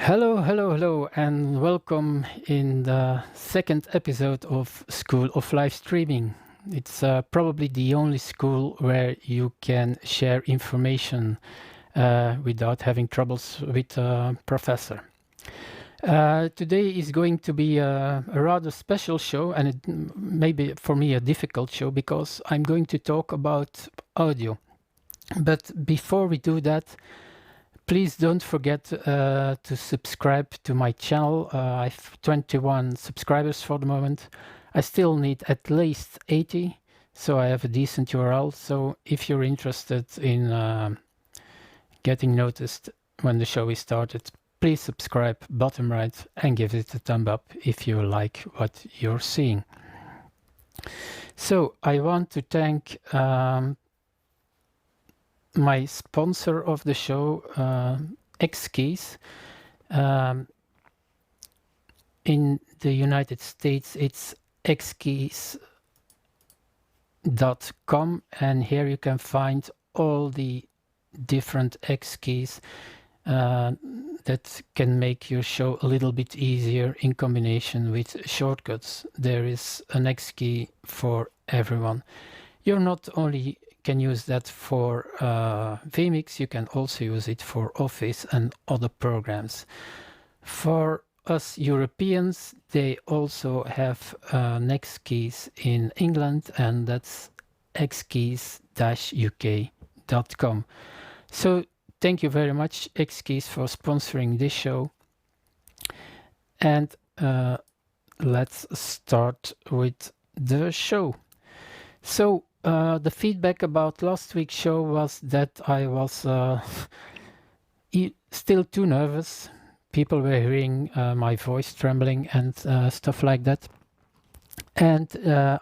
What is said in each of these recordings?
Hello, and welcome in the second episode of School of Live Streaming. It's probably the only school where you can share information without having troubles with a professor. Today is going to be a rather special show, and it may be for me a difficult show because I'm going to talk about audio. But before we do that, please don't forget to subscribe to my channel. I have 21 subscribers for the moment. I still need at least 80, so I have a decent URL. So if you're interested in getting noticed when the show is started, please subscribe, bottom right, and give it a thumb up if you like what you're seeing. So I want to thank my sponsor of the show, Xkeys. In the United States, it's xkeys.com, and here you can find all the different Xkeys that can make your show a little bit easier in combination with shortcuts. There is an Xkey for everyone. You're not only can use that for vMix, you can also use it for Office and other programs. For us Europeans, they also have Xkeys in England, and that's xkeys-uk.com. So thank you very much, Xkeys, for sponsoring this show. And let's start with the show. So the feedback about last week's show was that I was still too nervous. People were hearing my voice trembling and stuff like that. And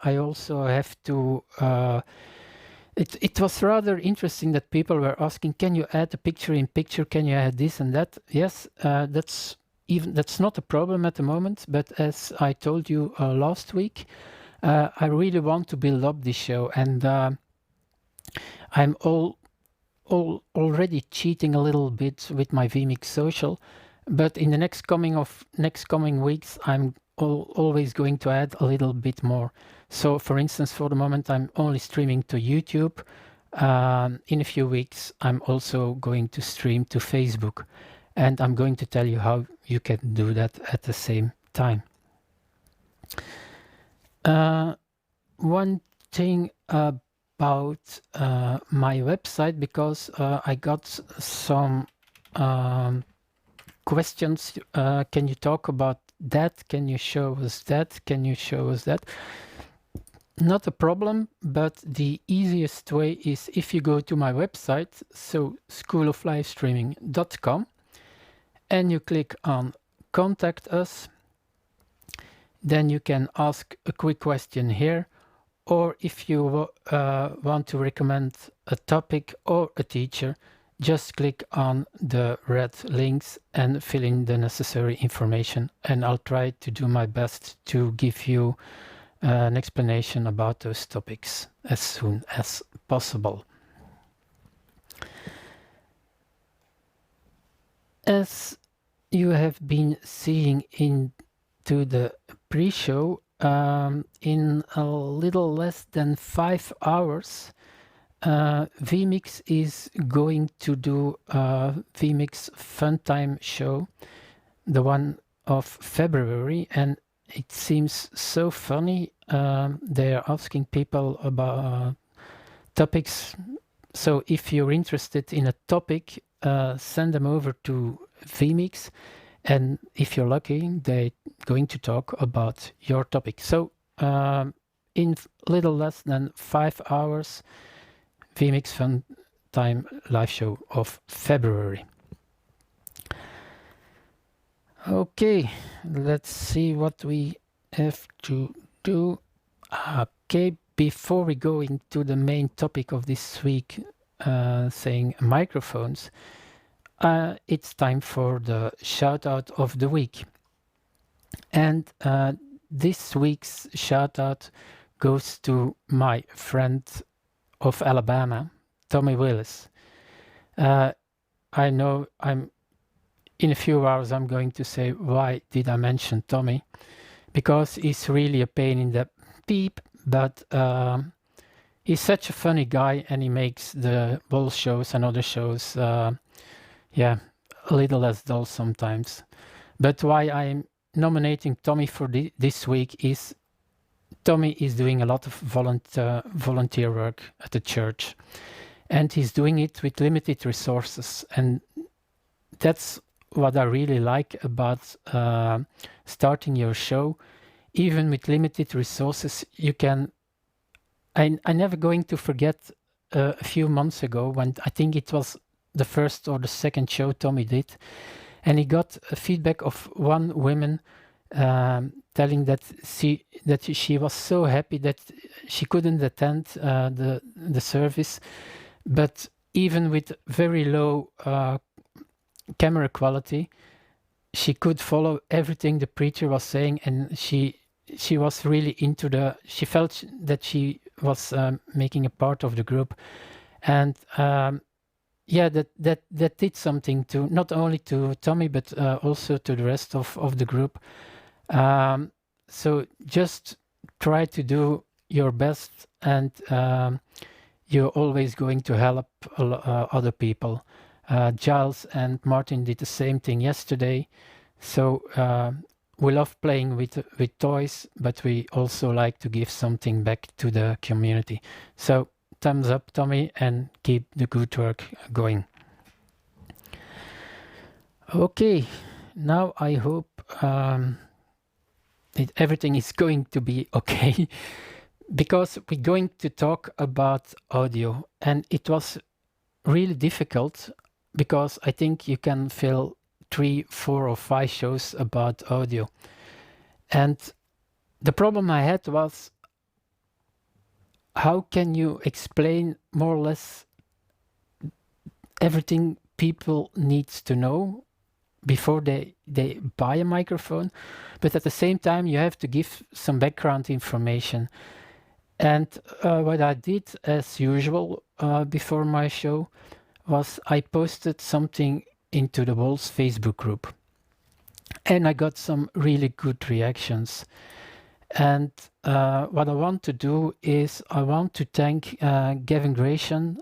I also have to... It was rather interesting that people were asking, can you add a picture in picture? Can you add this and that? Yes, that's not a problem at the moment. But as I told you last week, I really want to build up this show, and I'm already cheating a little bit with my vMix Social, but in the next coming weeks, I'm always going to add a little bit more. So, for instance, for the moment, I'm only streaming to YouTube. In a few weeks, I'm also going to stream to Facebook, and I'm going to tell you how you can do that at the same time. One thing about my website, because I got some questions. Can you talk about that? Can you show us that? Can you show us that? Not a problem, but the easiest way is if you go to my website, so schooloflivestreaming.com, and you click on Contact Us. Then you can ask a quick question here, or if you want to recommend a topic or a teacher, just click on the red links and fill in the necessary information, and I'll try to do my best to give you an explanation about those topics as soon as possible. As you have been seeing into the pre-show, in a little less than 5 hours, vMix is going to do a vMix Funtime show, the one of February, and it seems so funny. They're asking people about topics. So if you're interested in a topic, send them over to vMix, and if you're lucky, they're going to talk about your topic. So in little less than 5 hours, vMix Funtime live show of February. Okay, let's see what we have to do. Okay, before we go into the main topic of this week, saying microphones, it's time for the shout out of the week. And this week's shout out goes to my friend of Alabama, Tommy Willis. I know in a few hours I'm going to say why did I mention Tommy, because he's really a pain in the peep, but he's such a funny guy, and he makes the ball shows and other shows yeah, a little less dull sometimes. But why I'm nominating Tommy for this week is Tommy is doing a lot of volunteer work at the church, and he's doing it with limited resources, and that's what I really like about starting your show. Even with limited resources, you can. I'm never going to forget a few months ago when I think it was the first or the second show Tommy did, and he got a feedback of one woman telling that she was so happy that she couldn't attend the service, but even with very low camera quality, she could follow everything the preacher was saying, and she was really into she felt that she was making a part of the group, and yeah, that did something to not only to Tommy but also to the rest of the group. So just try to do your best, and you're always going to help other people. Giles and Martin did the same thing yesterday. So we love playing with toys, but we also like to give something back to the community. So thumbs up, Tommy, and keep the good work going. Okay, now I hope everything is going to be okay, because we're going to talk about audio, and it was really difficult because I think you can fill 3, 4 or 5 shows about audio, and the problem I had was, how can you explain more or less everything people need to know before they buy a microphone, but at the same time you have to give some background information. And what I did as usual before my show was I posted something into the Walls Facebook group, and I got some really good reactions. And what I want to do is I want to thank Gavin Gratian,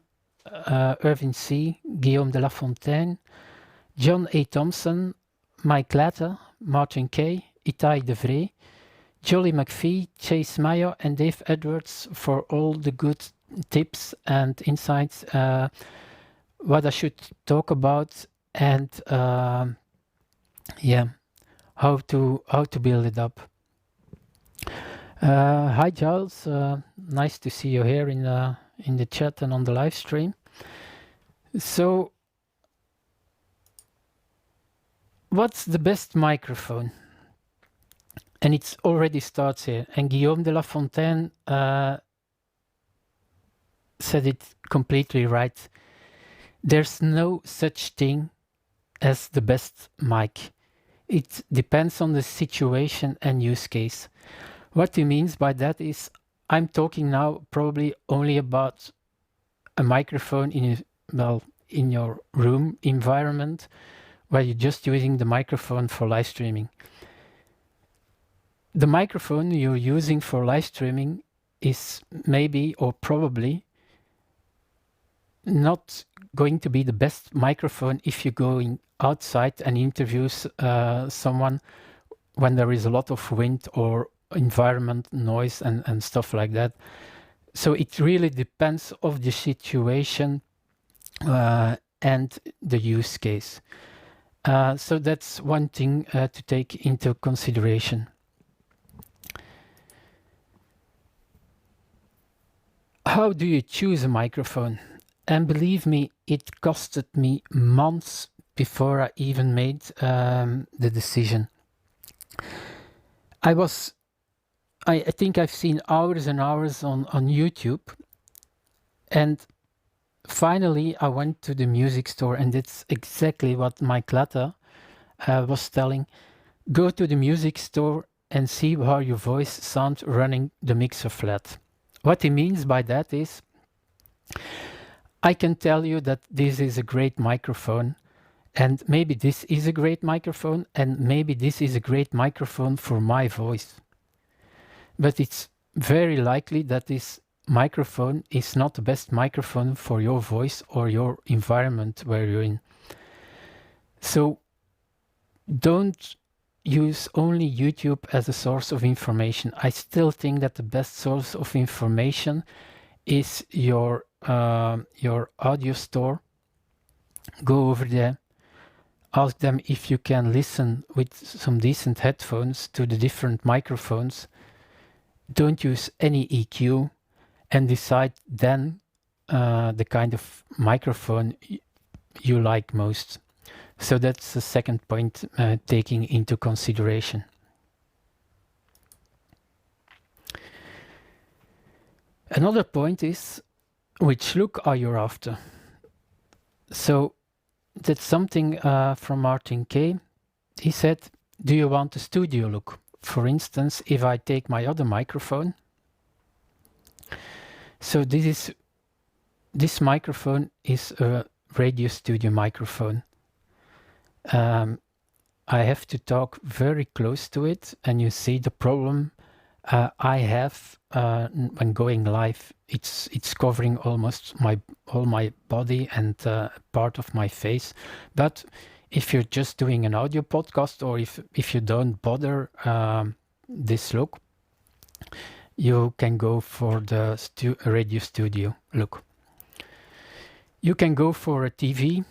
Irvin C., Guillaume de la Fontaine, John A. Thompson, Mike Latta, Martin K., Itai De Vree, Jolly McPhee, Chase Mayo, and Dave Edwards for all the good tips and insights, what I should talk about, and yeah, how to build it up. Hi Giles, nice to see you here in the chat and on the live stream. So, what's the best microphone? And it already starts here. And Guillaume de la Fontaine said it completely right. There's no such thing as the best mic. It depends on the situation and use case. What he means by that is, I'm talking now probably only about a microphone in your room environment where you're just using the microphone for live streaming. The microphone you're using for live streaming is maybe or probably not going to be the best microphone if you're going outside and interview someone when there is a lot of wind or environment noise and stuff like that. So it really depends of the situation and the use case. So that's one thing to take into consideration. How do you choose a microphone? And believe me, it costed me months before I even made the decision. I think I've seen hours and hours on YouTube, and finally I went to the music store, and that's exactly what Mike Latta was telling. Go to the music store and see how your voice sounds running the mixer flat. What he means by that is, I can tell you that this is a great microphone, And maybe this is a great microphone, and maybe this is a great microphone for my voice. But it's very likely that this microphone is not the best microphone for your voice or your environment where you're in. So don't use only YouTube as a source of information. I still think that the best source of information is your audio store. Go over there, ask them if you can listen with some decent headphones to the different microphones. Don't use any EQ, and decide then the kind of microphone you like most. So that's the second point, taking into consideration. Another point is, which look are you after? So that's something from Martin Kay. He said, do you want a studio look? For instance, if I take my other microphone, so this microphone is a radio studio microphone. I have to talk very close to it, and you see the problem I have when going live. It's covering almost all my body and part of my face. But if you're just doing an audio podcast, or if you don't bother this look, you can go for the radio studio look. You can go for a TV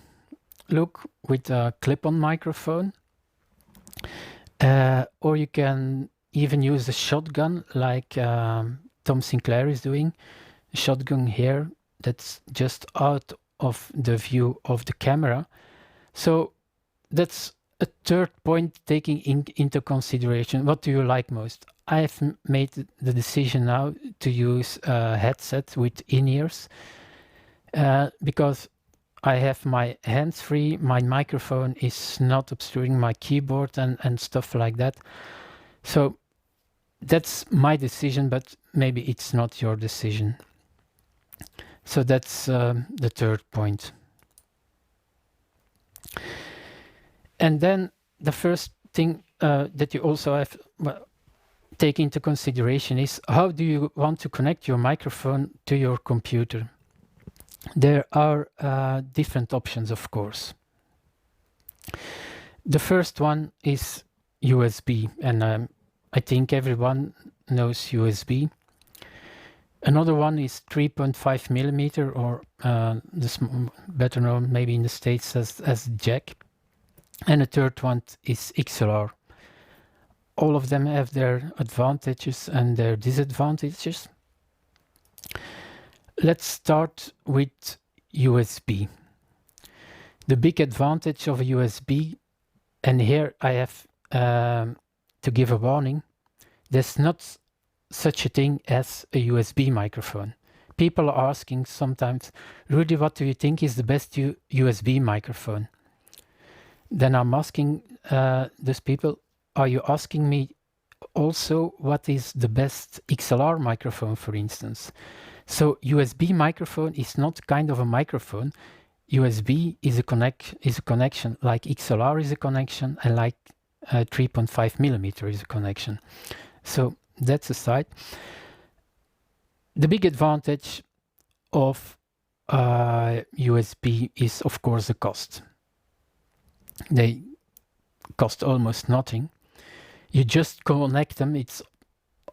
look with a clip-on microphone, or you can even use a shotgun like Tom Sinclair is doing. A shotgun here that's just out of the view of the camera. So that's a third point, taking into consideration. What do you like most? I've made the decision now to use a headset with in-ears because I have my hands free, my microphone is not obstructing my keyboard and stuff like that. So that's my decision, but maybe it's not your decision. So that's the third point. And then the first thing that you also have take into consideration is, how do you want to connect your microphone to your computer? There are different options, of course. The first one is USB, and I think everyone knows USB. Another one is 3.5 millimeter, or better known maybe in the States as jack. And the third one is XLR. All of them have their advantages and their disadvantages. Let's start with USB. The big advantage of a USB, and here I have to give a warning, there's not such a thing as a USB microphone. People are asking sometimes, Rudy, what do you think is the best USB microphone? Then I'm asking those people, are you asking me also what is the best XLR microphone, for instance? So USB microphone is not kind of a microphone. USB is a connection, like XLR is a connection, and like 3.5 millimeter is a connection. So that's aside. The big advantage of USB is, of course, the cost. They cost almost nothing. You just connect them. It's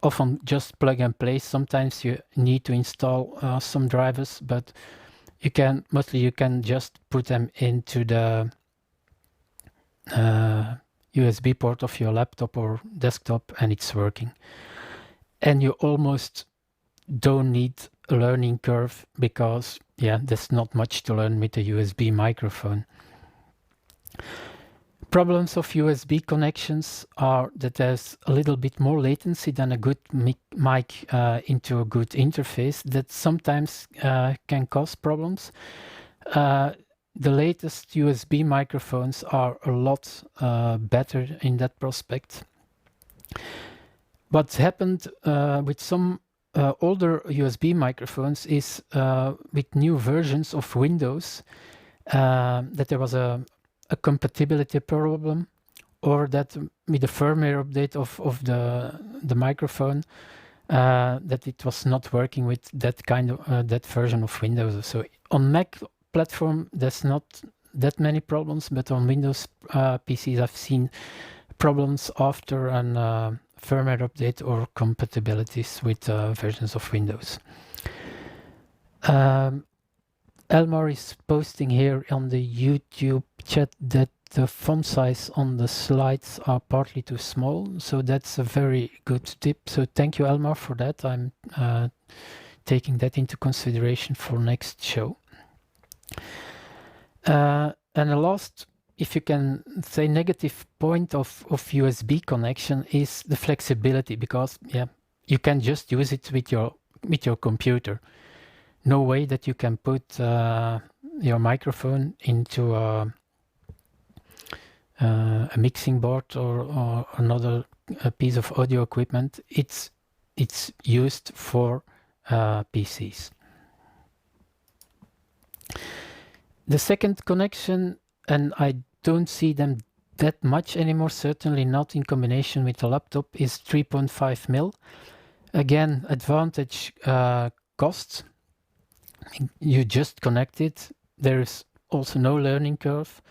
often just plug and play. Sometimes you need to install some drivers, but you can just put them into the USB port of your laptop or desktop, and it's working. And you almost don't need a learning curve, because there's not much to learn with a USB microphone. Problems of USB connections are that there's a little bit more latency than a good mic into a good interface. That sometimes can cause problems. The latest USB microphones are a lot better in that prospect. What happened with some older USB microphones is with new versions of Windows that there was a a compatibility problem, or that with the firmware update of the microphone, that it was not working with that kind of that version of Windows. So on Mac platform, there's not that many problems, but on Windows PCs, I've seen problems after an firmware update or compatibilities with versions of Windows. Elmar is posting here on the YouTube chat that the font size on the slides are partly too small, so that's a very good tip. So thank you, Elmar, for that. I'm taking that into consideration for next show. And the last, if you can say, negative point of USB connection is the flexibility, because you can just use it with your computer. No way that you can put your microphone into a mixing board or another piece of audio equipment. It's used for PCs. The second connection, and I don't see them that much anymore, certainly not in combination with a laptop, is 3.5mm. Again, advantage costs. You just connect it. There's also no learning curve.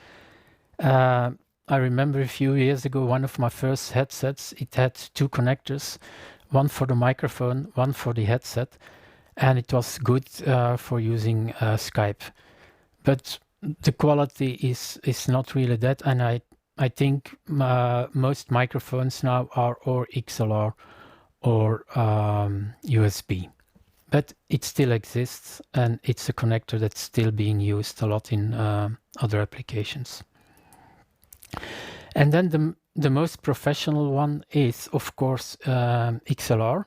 I remember a few years ago, one of my first headsets, it had two connectors, one for the microphone, one for the headset, and it was good for using Skype. But the quality is not really that, and I think most microphones now are or XLR or USB. But it still exists, and it's a connector that's still being used a lot in other applications. And then the most professional one is, of course, XLR.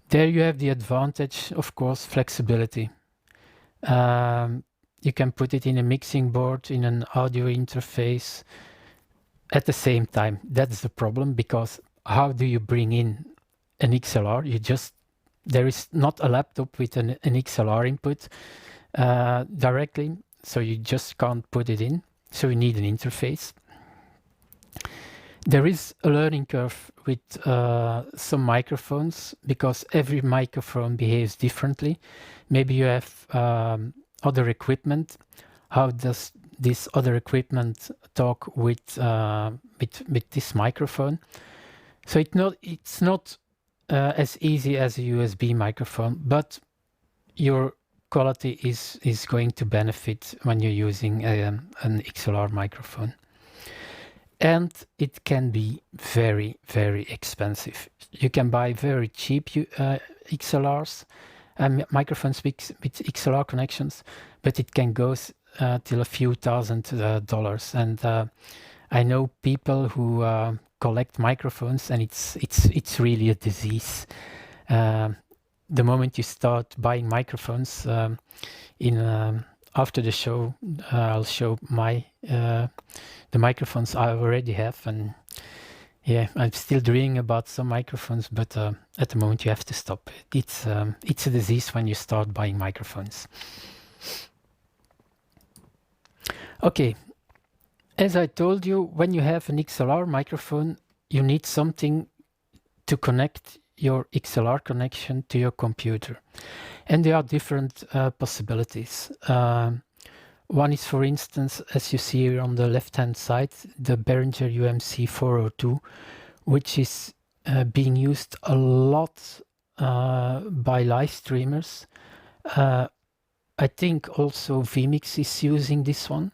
There you have the advantage, of course, flexibility. You can put it in a mixing board, in an audio interface at the same time. That's the problem, because how do you bring in an XLR? There is not a laptop with an XLR input directly, so you just can't put it in. So you need an interface. There is a learning curve with some microphones, because every microphone behaves differently. Maybe you have other equipment. How does this other equipment talk with this microphone? So it's not as easy as a USB microphone, but your quality is going to benefit when you're using an XLR microphone. And it can be very, very expensive. You can buy very cheap XLRs, microphones with XLR connections, but it can go till a few $1,000s. And I know people who collect microphones, and it's really a disease. The moment you start buying microphones, after the show, I'll show the microphones I already have, and yeah, I'm still dreaming about some microphones, but at the moment you have to stop. It's a disease when you start buying microphones. Okay, as I told you, when you have an XLR microphone, you need something to connect your XLR connection to your computer. And there are different possibilities. One is, for instance, as you see here on the left-hand side, the Behringer UMC402, which is being used a lot by live streamers. I think also Xenyx is using this one.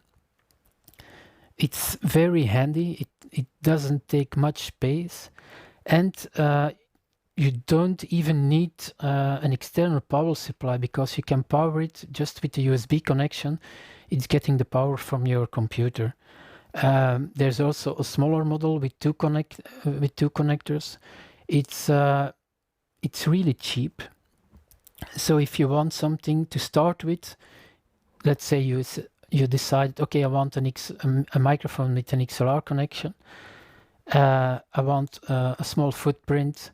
It's very handy. It doesn't take much space, and you don't even need an external power supply, because you can power it just with a USB connection. It's getting the power from your computer. There's also a smaller model with two connectors. It's really cheap. So if you want something to start with, let's say you decide, okay, I want a microphone with an XLR connection. I want a small footprint.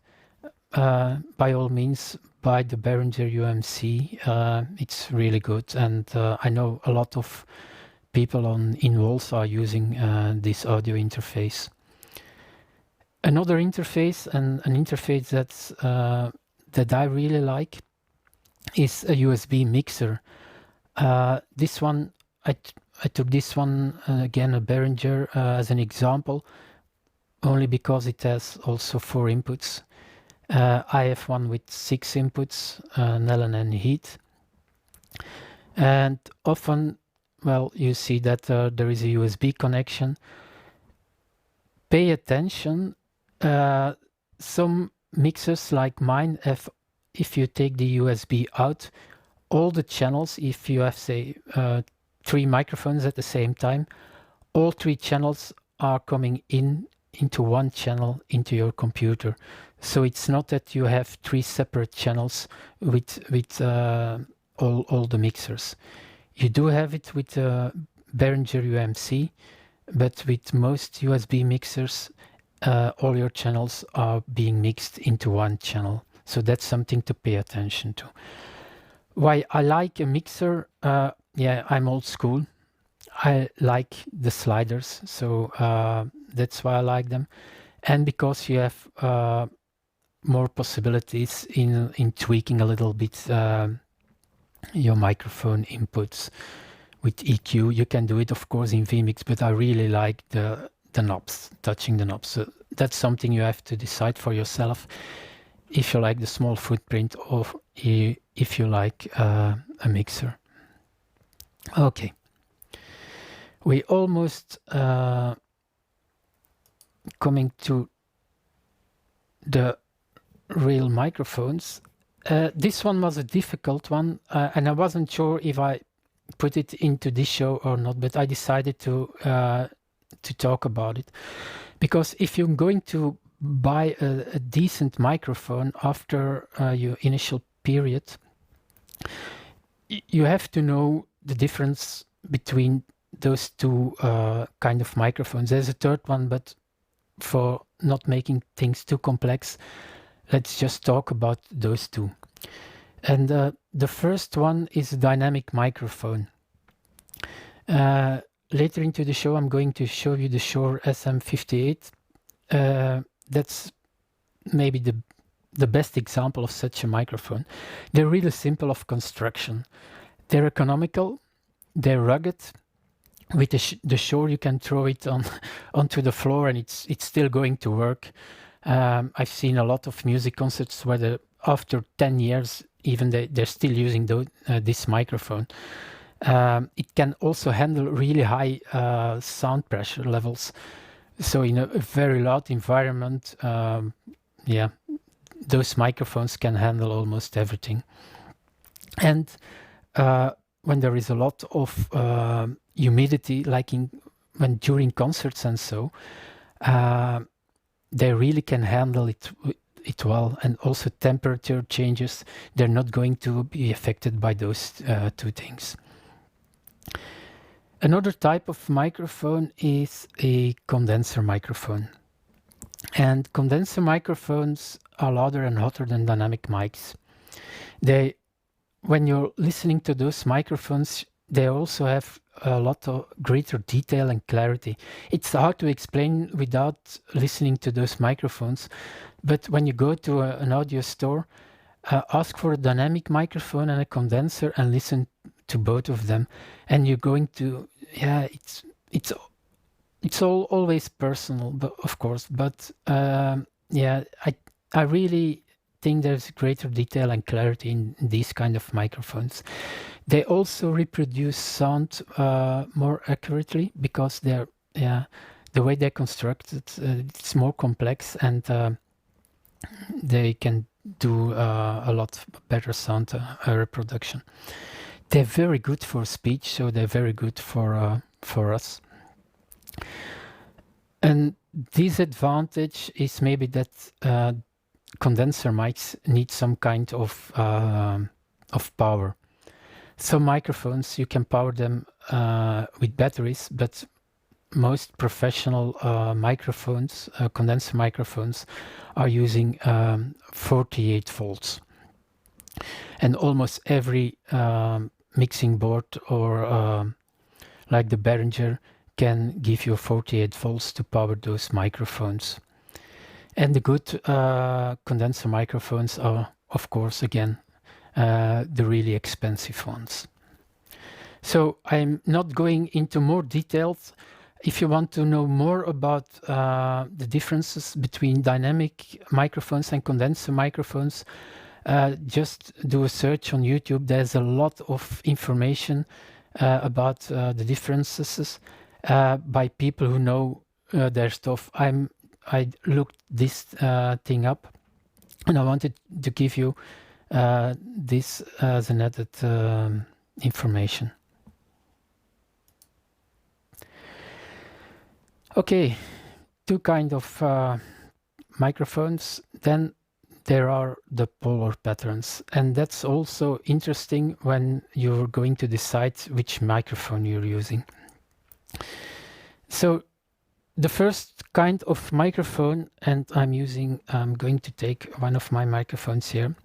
By all means, buy the Behringer UMC. It's really good, and I know a lot of people in walls are using this audio interface. Another interface, and an interface that I really like, is a USB mixer. This one, I took this one, again a Behringer, as an example, only because it has also 4 inputs. I have one with 6 inputs, Nellen and heat. And often, well, you see that there is a USB connection. Pay attention. Some mixers like mine have, if you take the USB out, all the channels, if you have, say, 3 microphones at the same time, all 3 channels are coming into one channel into your computer. So it's not that you have 3 separate channels with all the mixers. You do have it with Behringer UMC, but with most USB mixers, all your channels are being mixed into one channel. So that's something to pay attention to. Why I like a mixer, yeah, I'm old school. I like the sliders, so that's why I like them. And because you have more possibilities in tweaking a little bit your microphone inputs. With EQ, you can do it, of course, in vMix, but I really like the knobs, touching the knobs. So that's something you have to decide for yourself, if you like the small footprint or if you like a mixer. Okay. We almost coming to the real microphones. This one was a difficult one, and I wasn't sure if I put it into this show or not, but I decided to talk about it, because if you're going to buy a decent microphone after your initial period, you have to know the difference between those two kind of microphones. There's a third one, but for not making things too complex, let's just talk about those two. And the first one is a dynamic microphone. Later into the show, I'm going to show you the Shure SM58. That's maybe the best example of such a microphone. They're really simple of construction. They're economical, they're rugged. With the Shure, you can throw it onto the floor and it's still going to work. I've seen a lot of music concerts where after 10 years, even they're still using this microphone. It can also handle really high sound pressure levels. So in a very loud environment, yeah, those microphones can handle almost everything. And when there is a lot of humidity, like when during concerts and so, they really can handle it well. And also temperature changes, they're not going to be affected by those two things. Another type of microphone is a condenser microphone. And condenser microphones are louder and hotter than dynamic mics. When you're listening to those microphones, they also have a lot of greater detail and clarity. It's hard to explain without listening to those microphones, but when you go to an audio store, ask for a dynamic microphone and a condenser and listen to both of them, and you're going to, yeah, it's always personal, but of course, but yeah, I really think there's greater detail and clarity in these kind of microphones. They also reproduce sound more accurately because they're, yeah, the way they're constructed, it's more complex, and they can do a lot better sound reproduction. They're very good for speech, so they're very good for us. And disadvantage is maybe that condenser mics need some kind of power. Some microphones, you can power them with batteries, but most professional microphones, condenser microphones, are using 48 volts. And almost every mixing board or like the Behringer, can give you 48 volts to power those microphones. And the good condenser microphones are, of course, again, the really expensive ones. So I'm not going into more details. If you want to know more about the differences between dynamic microphones and condenser microphones, just do a search on YouTube. There's a lot of information about the differences by people who know their stuff. I looked this thing up, and I wanted to give you this as an added information. Okay, two kind of microphones. Then there are the polar patterns, and that's also interesting when you're going to decide which microphone you're using. So the first kind of microphone, and I'm going to take one of my microphones here.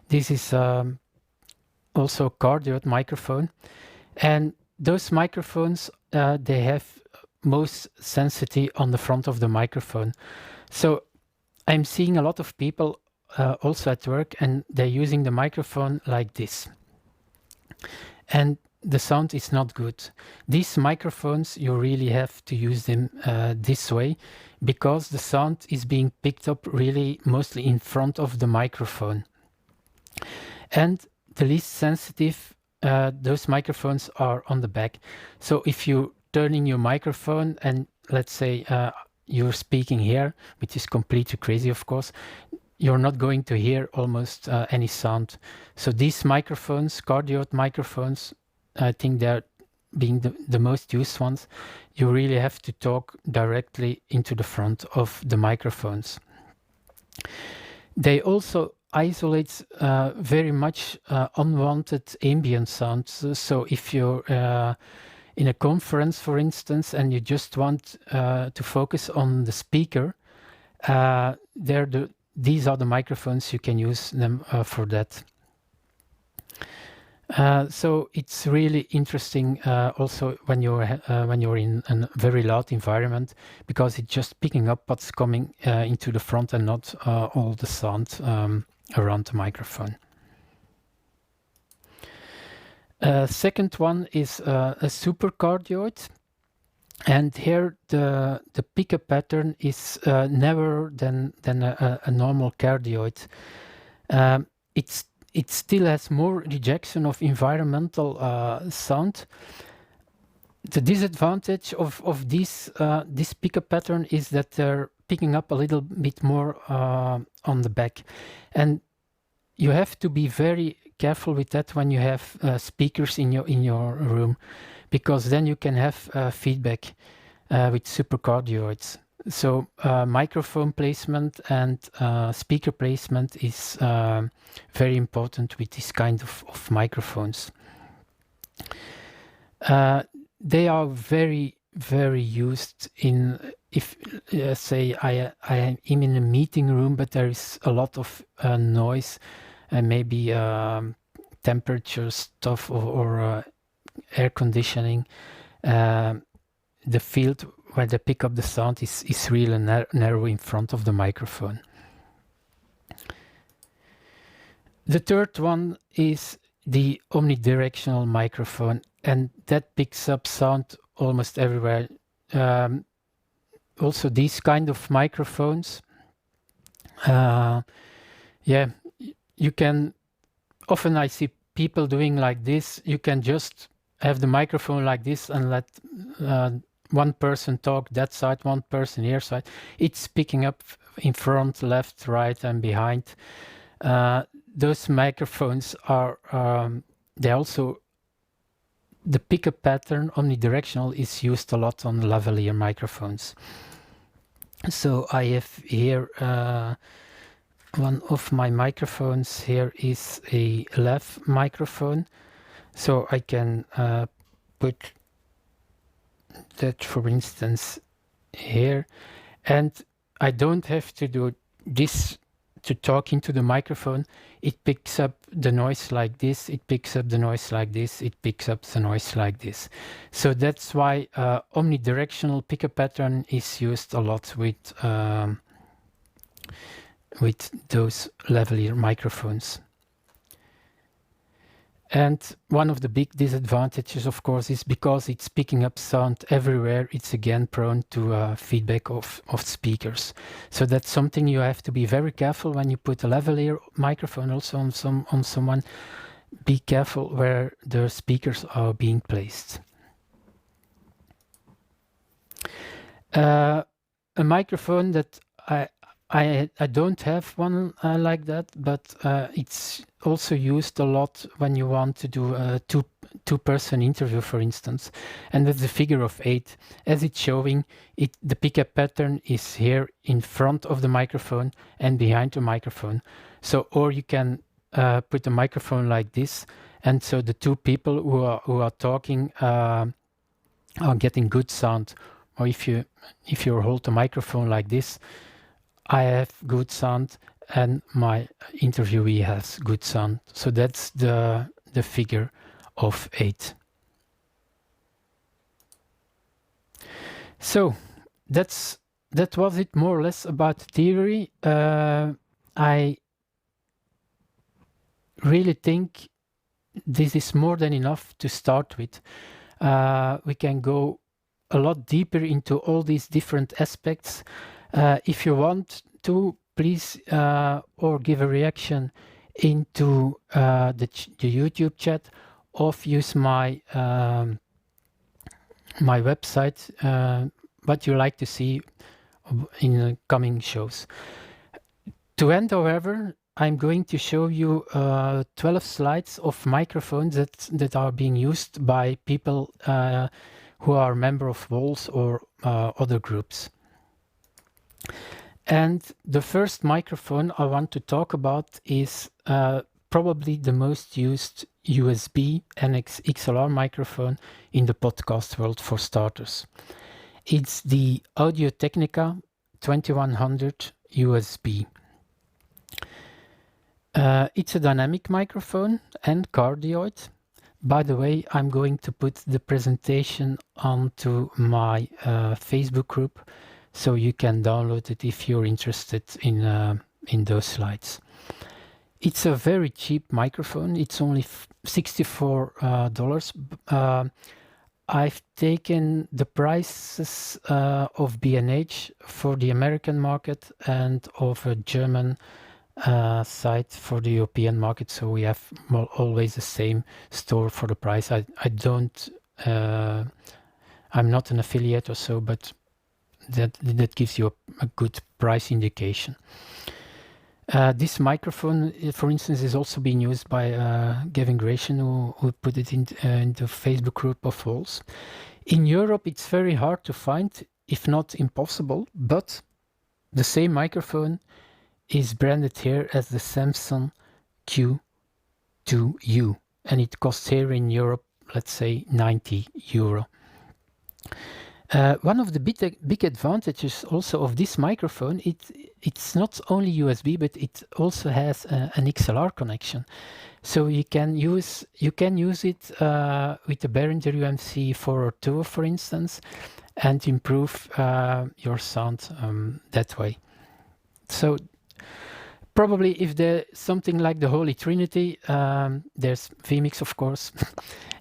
This is also a cardioid microphone, and those microphones, they have most sensitivity on the front of the microphone. So I'm seeing a lot of people also at work, and they're using the microphone like this. And the sound is not good. These microphones, you really have to use them this way, because the sound is being picked up really mostly in front of the microphone. And the least sensitive, those microphones are on the back. So if you turn in your microphone and let's say you're speaking here, which is completely crazy, of course, you're not going to hear almost any sound. So these microphones, cardioid microphones, I think they're being the most used ones. You really have to talk directly into the front of the microphones. They also isolate very much unwanted ambient sounds. So if you're in a conference, for instance, and you just want to focus on the speaker, these are the microphones. You can use them for that. So it's really interesting also when you're in a very loud environment, because it's just picking up what's coming into the front and not all the sound around the microphone. Second one is a supercardioid, and here the pickup pattern is narrower than a normal cardioid. It still has more rejection of environmental sound. The disadvantage of this pickup pattern is that they're picking up a little bit more on the back, and you have to be very careful with that when you have speakers in your room, because then you can have feedback with supercardioids. So microphone placement and speaker placement is very important with this kind of microphones. They are very, very used in, if say I am in a meeting room, but there is a lot of noise and maybe temperature stuff or air conditioning. The field where they pick up the sound is really narrow in front of the microphone. The third one is the omnidirectional microphone, and that picks up sound almost everywhere. Also these kind of microphones, yeah, you can, often I see people doing like this. You can just have the microphone like this and let one person talk that side, one person here side. It's picking up in front, left, right, and behind. Those microphones are, they also, the pickup pattern omnidirectional is used a lot on lavalier microphones. So I have here one of my microphones here is a lav microphone. So I can put that, for instance, here, and I don't have to do this to talk into the microphone, it picks up the noise like this, it picks up the noise like this, it picks up the noise like this. So that's why omnidirectional pickup pattern is used a lot with those lavalier microphones. And one of the big disadvantages, of course, is because it's picking up sound everywhere, it's again prone to feedback of speakers. So that's something you have to be very careful when you put a lavalier microphone also on someone. Be careful where the speakers are being placed. A microphone that I don't have one like that, but it's also used a lot when you want to do a two-person interview, for instance. And that's the figure of 8. As it's showing, the pickup pattern is here in front of the microphone and behind the microphone. So, or you can put the microphone like this, and so the two people who are talking are getting good sound. Or if you hold the microphone like this, I have good sound and my interviewee has good sound. So that's the figure of 8. So that was it more or less about theory. I really think this is more than enough to start with. We can go a lot deeper into all these different aspects. If you want to, please or give a reaction into the YouTube chat, or use my my website, what you like to see in the coming shows. To end, however, I'm going to show you 12 slides of microphones that are being used by people who are member of WOLS or other groups. And the first microphone I want to talk about is probably the most used USB and XLR microphone in the podcast world for starters. It's the Audio-Technica AT2100-USB. It's a dynamic microphone and cardioid. By the way, I'm going to put the presentation onto my Facebook group, so you can download it if you're interested in those slides. It's a very cheap microphone. It's only $64. I've taken the prices of B&H for the American market and of a German site for the European market, so we have always the same store for the price. I'm not an affiliate or so, but that gives you a good price indication. This microphone, for instance, is also being used by Gavin Gratian, who put it in the Facebook group of WOLS. In Europe, it's very hard to find, if not impossible, but the same microphone is branded here as the Samson Q2U, and it costs here in Europe, let's say, €90. One of the big advantages also of this microphone, it's not only USB, but it also has an XLR connection. So you can use it with the Behringer UMC402, for instance, and improve your sound that way. So probably if there's something like the Holy Trinity, there's Xenyx, of course,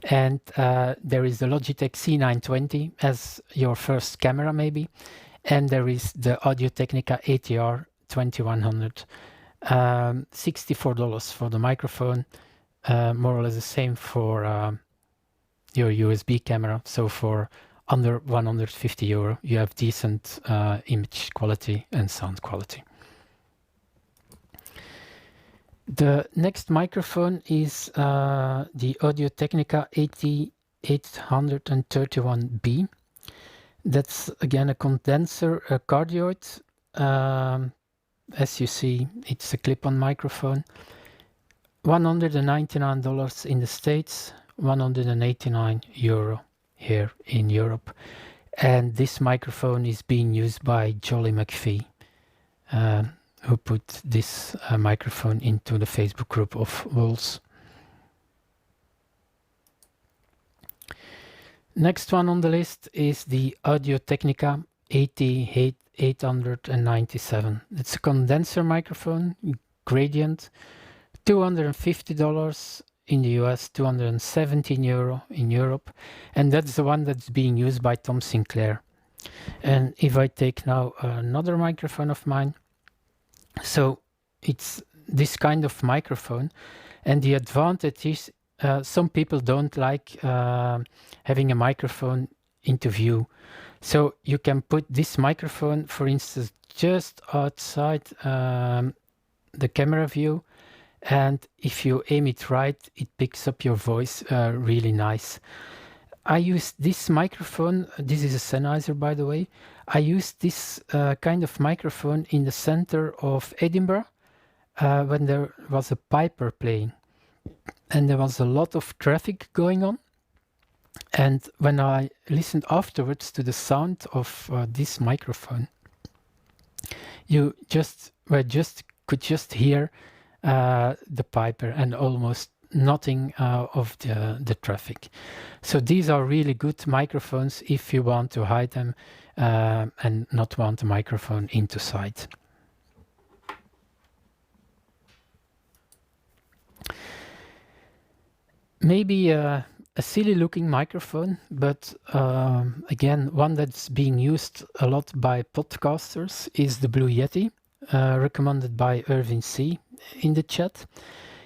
and there is the Logitech C920 as your first camera maybe, and there is the Audio-Technica ATR2100. $64 for the microphone, more or less the same for your USB camera. So for under €150, you have decent image quality and sound quality. The next microphone is the Audio-Technica AT831B. That's again a condenser, a cardioid. As you see, it's a clip-on microphone. $199 in the States, €189 here in Europe. And this microphone is being used by Jolly McPhee. who put this microphone into the Facebook group of WOLS. Next one on the list is the Audio-Technica AT897. It's a condenser microphone, gradient, $250 in the US, €217 in Europe, and that's the one that's being used by Tom Sinclair. And if I take now another microphone of mine, so it's this kind of microphone, and the advantage is some people don't like having a microphone into view. So you can put this microphone, for instance, just outside the camera view, and if you aim it right, it picks up your voice really nice. I use this microphone, this is a Sennheiser by the way, I used this kind of microphone in the center of Edinburgh when there was a piper playing. And there was a lot of traffic going on. And when I listened afterwards to the sound of this microphone, you could just hear the piper and almost nothing of the traffic. So these are really good microphones if you want to hide them and not want the microphone into sight. Maybe a silly looking microphone, but again, one that's being used a lot by podcasters is the Blue Yeti, recommended by Irvin C in the chat.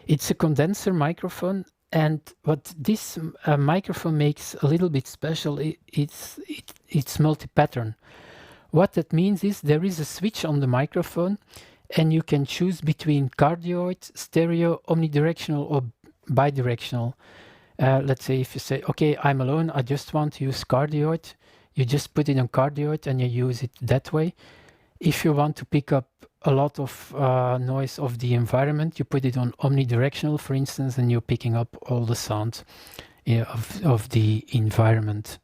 It's a condenser microphone, and what this microphone makes a little bit special, it's multi-pattern. What that means is there is a switch on the microphone, and you can choose between cardioid, stereo, omnidirectional, or bidirectional. Let's say if you say, okay, I'm alone, I just want to use cardioid, you just put it on cardioid and you use it that way. If you want to pick up a lot of noise of the environment, you put it on omnidirectional, for instance, and you're picking up all the sound of the environment.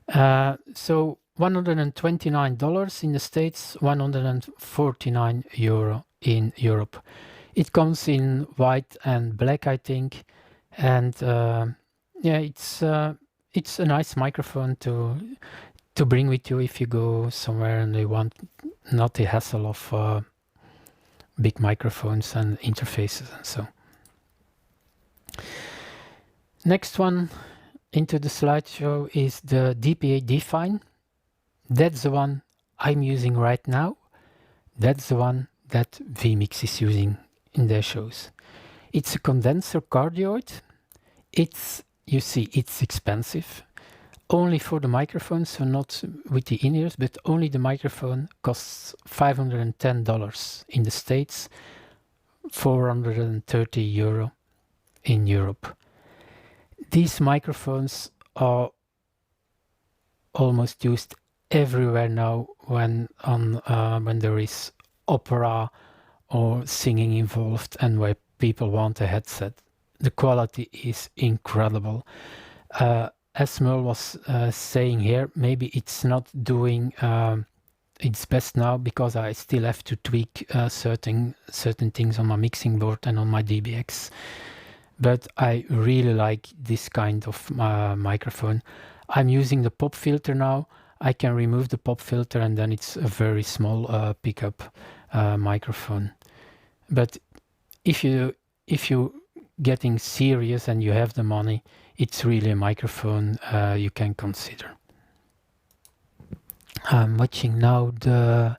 So $129 in the States, €149 in Europe. It comes in white and black, I think, and yeah, it's a nice microphone to bring with you if you go somewhere and you want not the hassle of big microphones and interfaces and so. Next one into the slideshow is the DPA D. That's the one I'm using right now. That's the one that vMix is using in their shows. It's a condenser cardioid. You see, it's expensive. Only for the microphone, so not with the in-ears, but only the microphone costs $510 in the States, €430 in Europe. These microphones are almost used everywhere now when there is opera or singing involved and where people want a headset. The quality is incredible. As Merle was saying here, maybe it's not doing its best now because I still have to tweak certain things on my mixing board and on my DBX. But I really like this kind of microphone. I'm using the pop filter now. I can remove the pop filter and then it's a very small pickup microphone. But if you getting serious and you have the money, it's really a microphone you can consider. I'm watching now the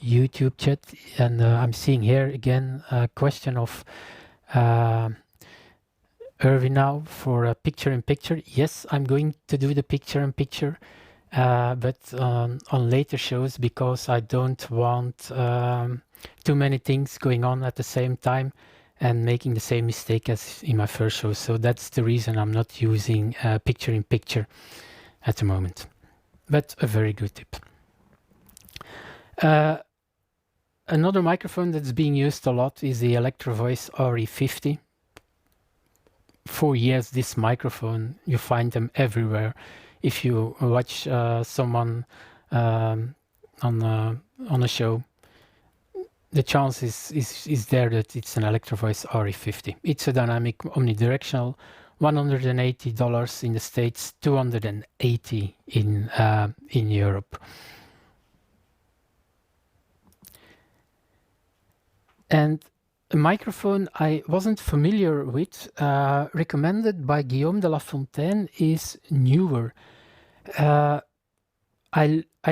YouTube chat, and I'm seeing here again a question of Irvin now for a picture-in-picture. Yes, I'm going to do the picture-in-picture, but on later shows, because I don't want too many things going on at the same time and making the same mistake as in my first show. So that's the reason I'm not using picture-in-picture at the moment. But a very good tip. Another microphone that's being used a lot is the Electrovoice RE50. For years, this microphone, you find them everywhere. If you watch someone on a show, the chance is there that it's an Electrovoice RE50. It's a dynamic omnidirectional, $180 in the States, $280 in Europe. And a microphone I wasn't familiar with, recommended by Guillaume de la Fontaine, is Neewer. I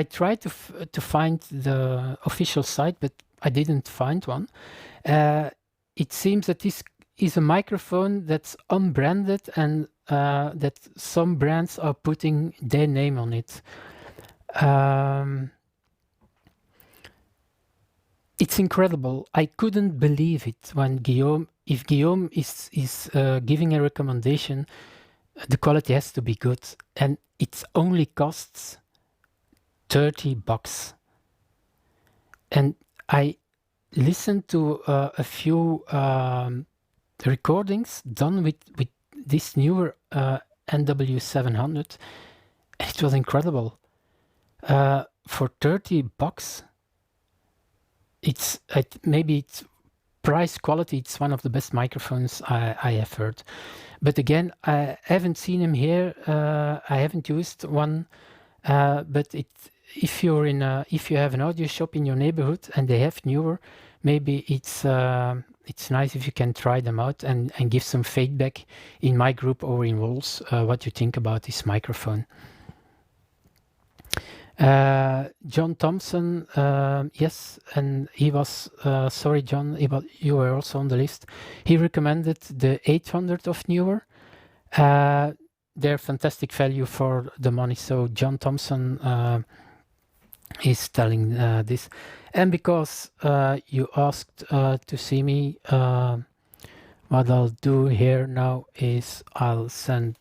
tried to find the official site, but I didn't find one. It seems that this is a microphone that's unbranded and that some brands are putting their name on it. It's incredible. I couldn't believe it when if Guillaume is giving a recommendation, the quality has to be good, and it only costs $30. And I listened to a few recordings done with this Neewer NW-700. It was incredible. For $30, maybe it's price quality. It's one of the best microphones I have heard. But again, I haven't seen him here. I haven't used one. But if you have an audio shop in your neighborhood and they have Neewer, maybe it's nice if you can try them out and give some feedback in my group or in Walls what you think about this microphone. John Thompson, yes, and he was sorry, John, you were also on the list. He recommended the 800 of Neewer. They're fantastic value for the money. So John Thompson is telling this, and because you asked to see me, what I'll do here now is I'll send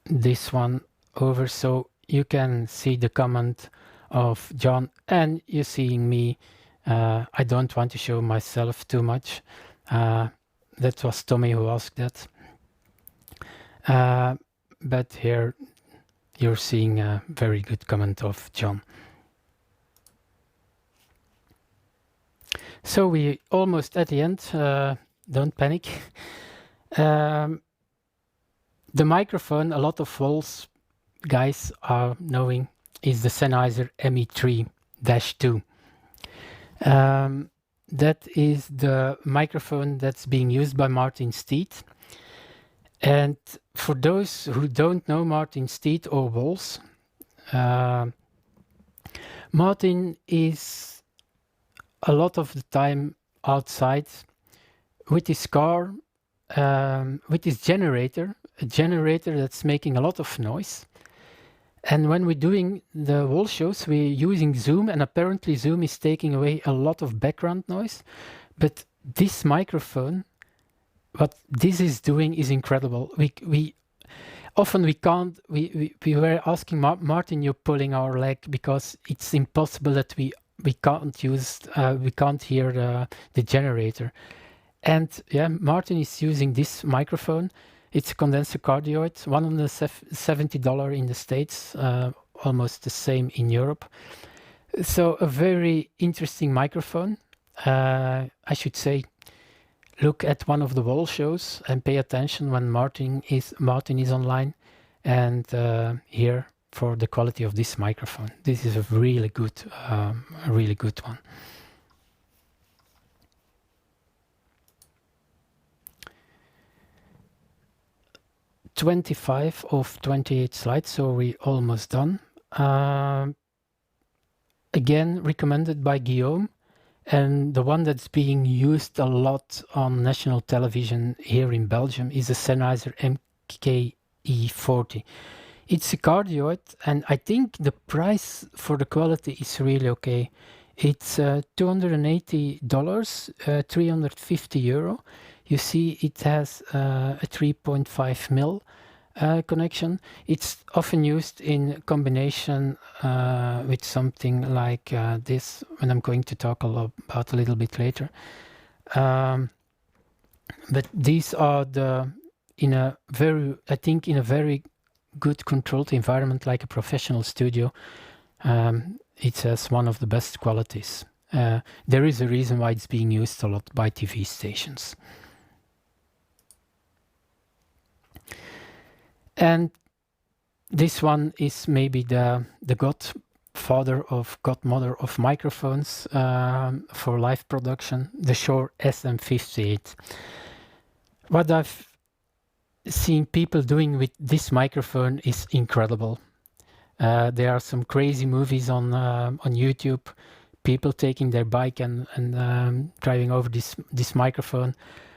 this one over so you can see the comment of John and you're seeing me. I don't want to show myself too much. That was Tommy who asked that. But here you're seeing a very good comment of John. So we almost at the end, don't panic. The microphone, a lot of Walls guys are knowing, is the Sennheiser ME3-2. That is the microphone that's being used by Martin Steed. And for those who don't know Martin Steed or Walls, Martin is a lot of the time outside with his car, with his generator, a generator that's making a lot of noise. And when we're doing the wall shows, we're using Zoom, and apparently Zoom is taking away a lot of background noise. But this microphone, what this is doing is incredible. We were asking Martin, you're pulling our leg because it's impossible that we can't hear the generator. And yeah, Martin is using this microphone. It's a condenser cardioid, $170 in the States, almost the same in Europe. So a very interesting microphone. I should say, look at one of the wall shows and pay attention when Martin is online, and here for the quality of this microphone. This is a really good one. "25 of 28 slides, so we're almost done. Again, recommended by Guillaume, and the one that's being used a lot on national television here in Belgium is the Sennheiser MKE40. It's a cardioid, and I think the price for the quality is really okay. It's $280, 350 euro. You see it has a 3.5 mil connection. It's often used in combination with something like this, and I'm going to talk about a little bit later. But these are in a very good controlled environment, like a professional studio. It has one of the best qualities. there is a reason why it's being used a lot by TV stations. And this one is maybe the godmother of microphones for live production, the Shure SM58. What I've seen people doing with this microphone is incredible. There are some crazy movies on YouTube, people taking their bike and driving over this microphone,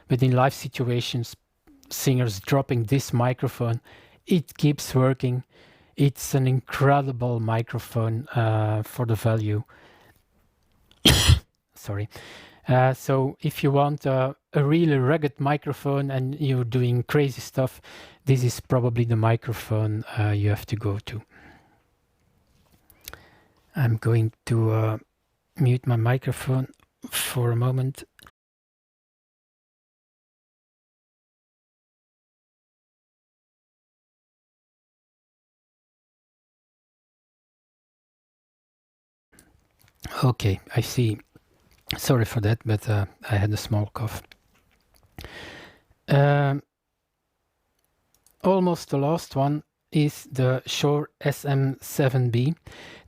but in live situations, singers dropping this microphone. It keeps working. It's an incredible microphone for the value. Sorry. So if you want a really rugged microphone and you're doing crazy stuff, this is probably the microphone you have to go to. I'm going to mute my microphone for a moment. Okay, I see. Sorry for that, but I had a small cough. Almost the last one is the Shure SM7B.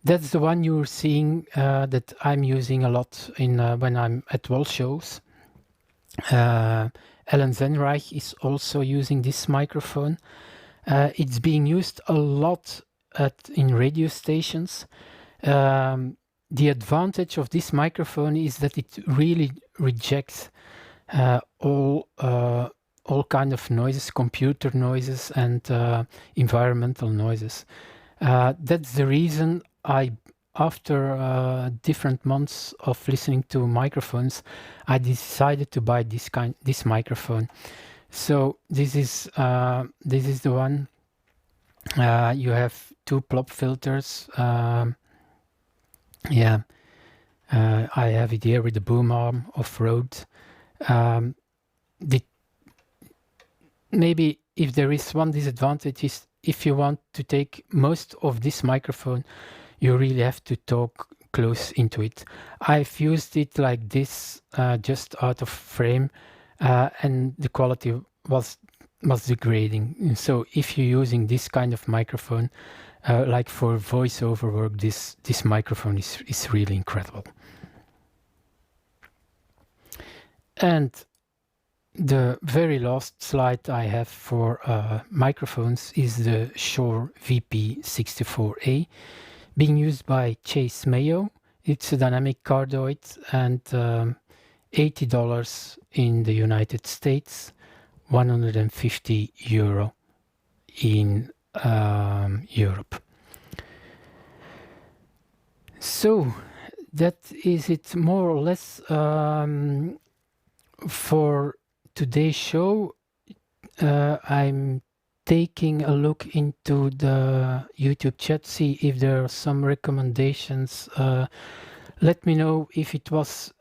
That's the one you're seeing that I'm using a lot in when I'm at wall shows. Alan Xenyx is also using this microphone. It's being used a lot in radio stations. The advantage of this microphone is that it really rejects all kind of noises, computer noises and environmental noises. That's the reason after different months of listening to microphones, I decided to buy this microphone. So this is the one. You have two plop filters. Yeah, I have it here with the boom arm off-road. Maybe if there is one disadvantage is if you want to take most of this microphone, you really have to talk close into it. I've used it like this, just out of frame, and the quality was degrading. So if you're using this kind of microphone, like for voiceover work, this microphone is really incredible. And the very last slide I have for microphones is the Shure VP64A, being used by Chase Mayo. It's a dynamic cardioid and $80 in the United States, 150 euro in Europe. So that is it more or less for today's show. I'm taking a look into the YouTube chat, see if there are some recommendations. Let me know if it was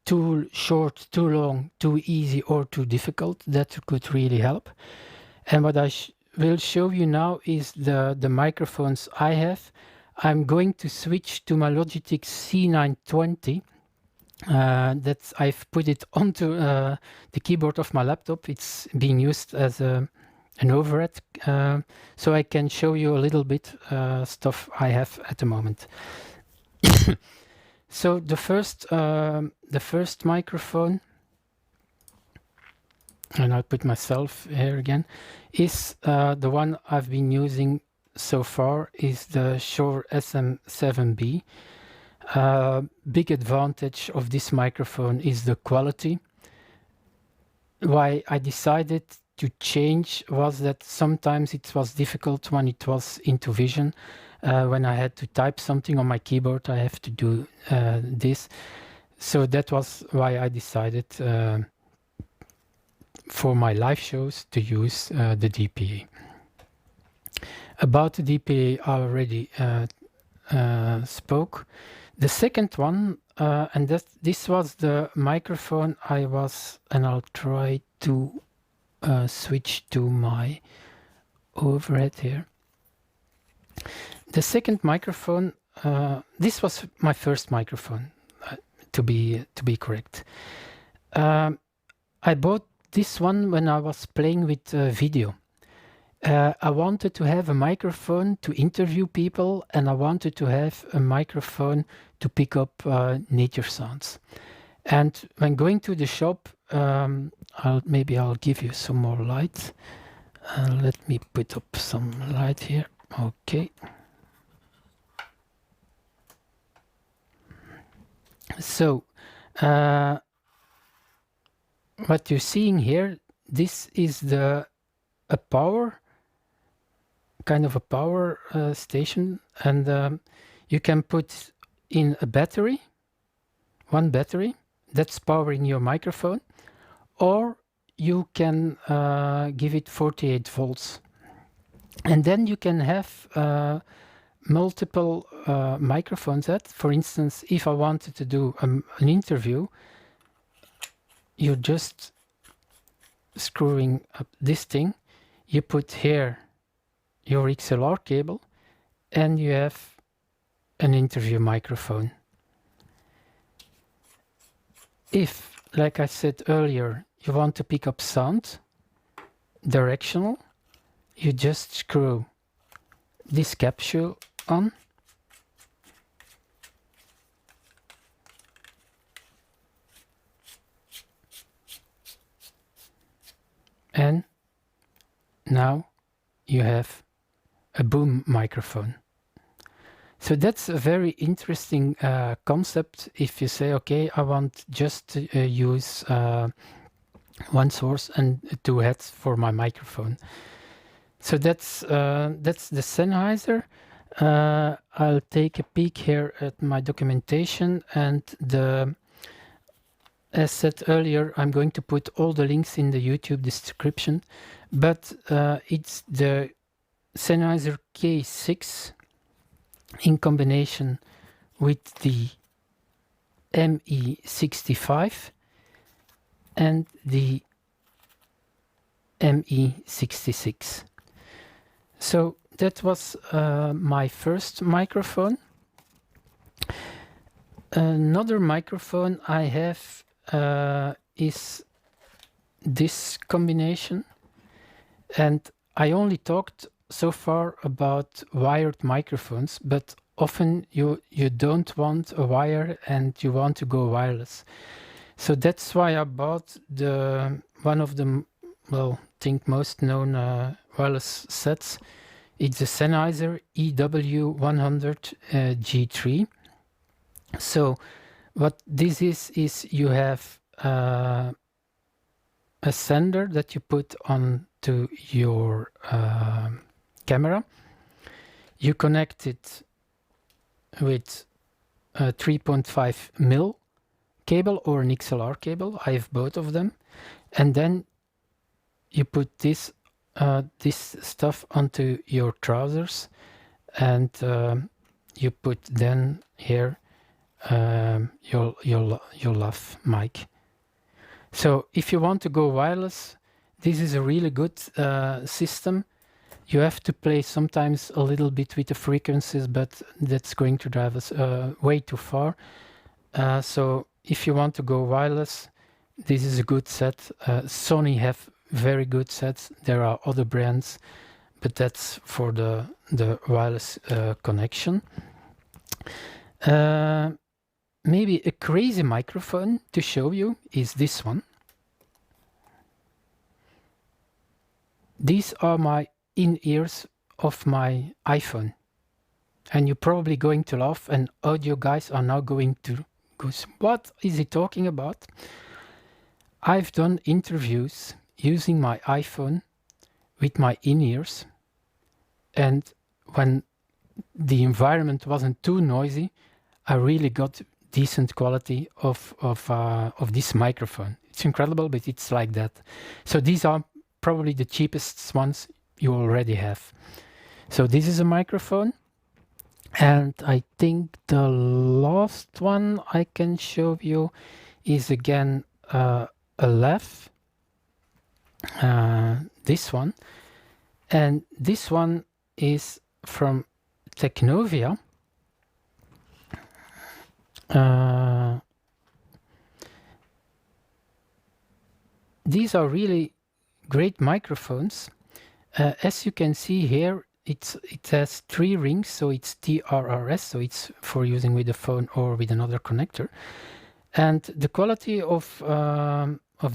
too short, too long, too easy or too difficult. That could really help. And what I will show you now is the microphones I have. I'm going to switch to my Logitech C920. I've put it onto the keyboard of my laptop. It's being used as an overhead, so I can show you a little bit stuff I have at the moment. So the first microphone, and I'll put myself here again, is the one I've been using so far, is the Shure SM7B. Big advantage of this microphone is the quality. Why I decided to change was that sometimes it was difficult when it was into vision. When I had to type something on my keyboard, I have to do this. So that was why I decided for my live shows to use the DPA. About the DPA I already spoke. The second one, and this was the microphone I was, and I'll try to switch to my overhead here. The second microphone, this was my first microphone. to be correct. I bought this one when I was playing with video. I wanted to have a microphone to interview people, and I wanted to have a microphone to pick up nature sounds. And when going to the shop, maybe I'll give you some more light. Let me put up some light here. Okay. So what you're seeing here, this is a power, kind of a power station, and you can put in a battery, one battery that's powering your microphone, or you can give it 48 volts, and then you can have multiple microphones. That, for instance, if I wanted to do an interview, you're just screwing up this thing, you put here your XLR cable, and you have an interview microphone. If, like I said earlier, you want to pick up sound, directional, you just screw this capsule on, and now you have a boom microphone. So that's a very interesting concept if you say, okay, I want just to use one source and two heads for my microphone. So that's the Sennheiser. I'll take a peek here at my documentation, and as said earlier, I'm going to put all the links in the YouTube description, but it's the Sennheiser K6 in combination with the ME65 and the ME66. So that was my first microphone. Another microphone I have is this combination, and I only talked so far about wired microphones, but often you don't want a wire and you want to go wireless. So that's why I bought one of the, well, I think most known wireless sets. It's a Sennheiser EW100 G3. So what this is you have a sender that you put onto your camera. You connect it with a 3.5mm cable or an XLR cable. I have both of them, and then you put this stuff onto your trousers, and you put then here your lav mic. So if you want to go wireless, this is a really good system. You have to play sometimes a little bit with the frequencies, but that's going to drive us way too far. So if you want to go wireless, this is a good set. Sony have very good sets. There are other brands, but that's for the wireless connection. Maybe a crazy microphone to show you is this one. These are my in-ears of my iPhone, and you're probably going to laugh, and audio guys are now going to go, what is he talking about? I've done interviews using my iPhone with my in-ears, and when the environment wasn't too noisy, I really got decent quality of this microphone. It's incredible, but it's like that. So these are probably the cheapest ones you already have. So this is a microphone, and I think the last one I can show you is again a lav, this one, and this one is from Technovia. these are really great microphones. As you can see here, it has 3 rings, so it's TRRS, so it's for using with the phone or with another connector. And the quality of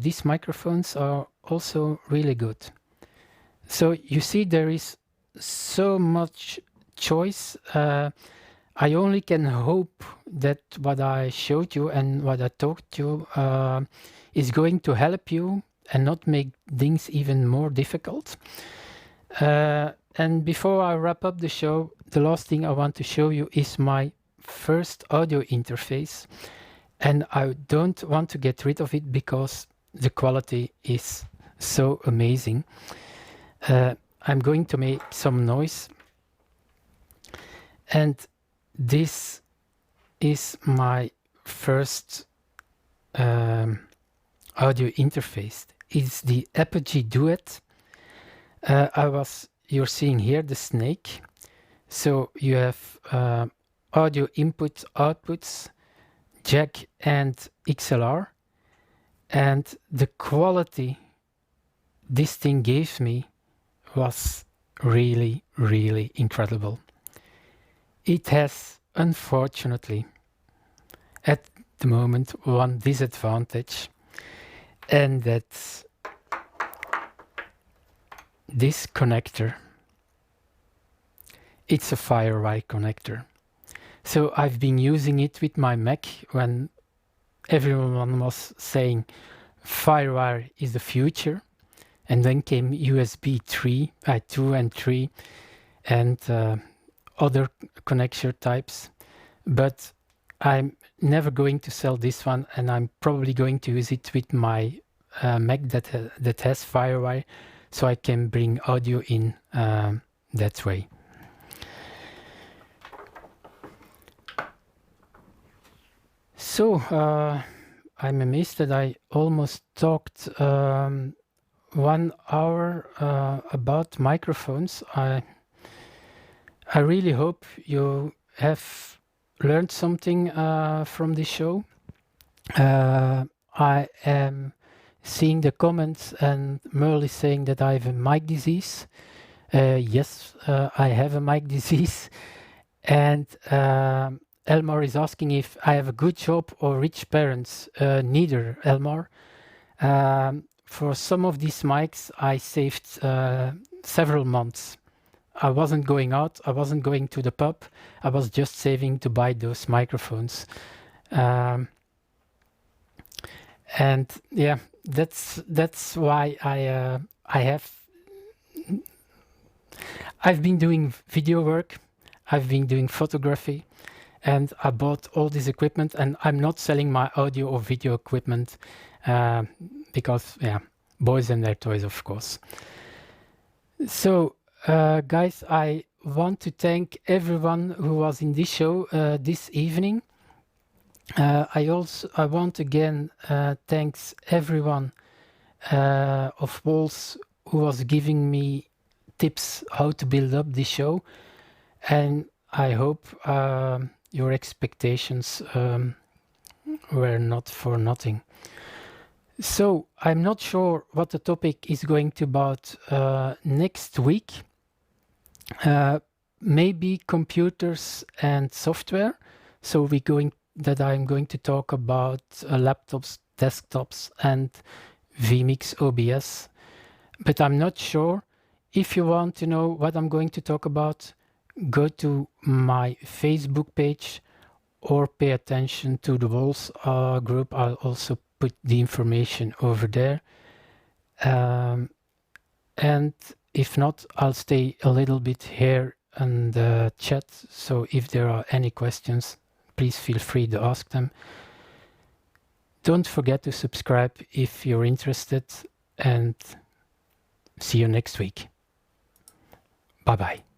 these microphones are also really good. So you see there is so much choice. I only can hope that what I showed you and what I talked to you is going to help you and not make things even more difficult. And before I wrap up the show, the last thing I want to show you is my first audio interface. And I don't want to get rid of it because the quality is so amazing. I'm going to make some noise. And this is my first audio interface. It's the Apogee Duet. You're seeing here the snake. So you have audio input outputs, jack and XLR, and the quality this thing gave me was really, really incredible. It has, unfortunately, at the moment, one disadvantage, and that's this connector. It's a FireWire connector. So I've been using it with my Mac when everyone was saying FireWire is the future, and then came USB 3, 2 and 3, and other connector types. But I'm never going to sell this one, and I'm probably going to use it with my Mac that has FireWire, so I can bring audio in that way. So I'm amazed that I almost talked 1 hour about microphones. I really hope you have learned something from this show. I am seeing the comments and Merle is saying that I have a mic disease. Yes, I have a mic disease. And Elmar is asking if I have a good job or rich parents. Neither, Elmar. For some of these mics, I saved several months. I wasn't going out, I wasn't going to the pub, I was just saving to buy those microphones. And yeah, that's why I've been doing video work, I've been doing photography, and I bought all this equipment, and I'm not selling my audio or video equipment because, yeah, boys and their toys, of course. So, guys, I want to thank everyone who was in this show this evening. I want again thanks everyone of SOLS who was giving me tips how to build up this show, and I hope your expectations were not for nothing. So I'm not sure what the topic is going to about next week. Maybe computers and software. So I'm going to talk about laptops, desktops, and vMix OBS. But I'm not sure. If you want to know what I'm going to talk about, go to my Facebook page or pay attention to the SOLS group. I'll also put the information over there. And if not, I'll stay a little bit here in the chat. So if there are any questions, please feel free to ask them. Don't forget to subscribe if you're interested, and see you next week. Bye-bye.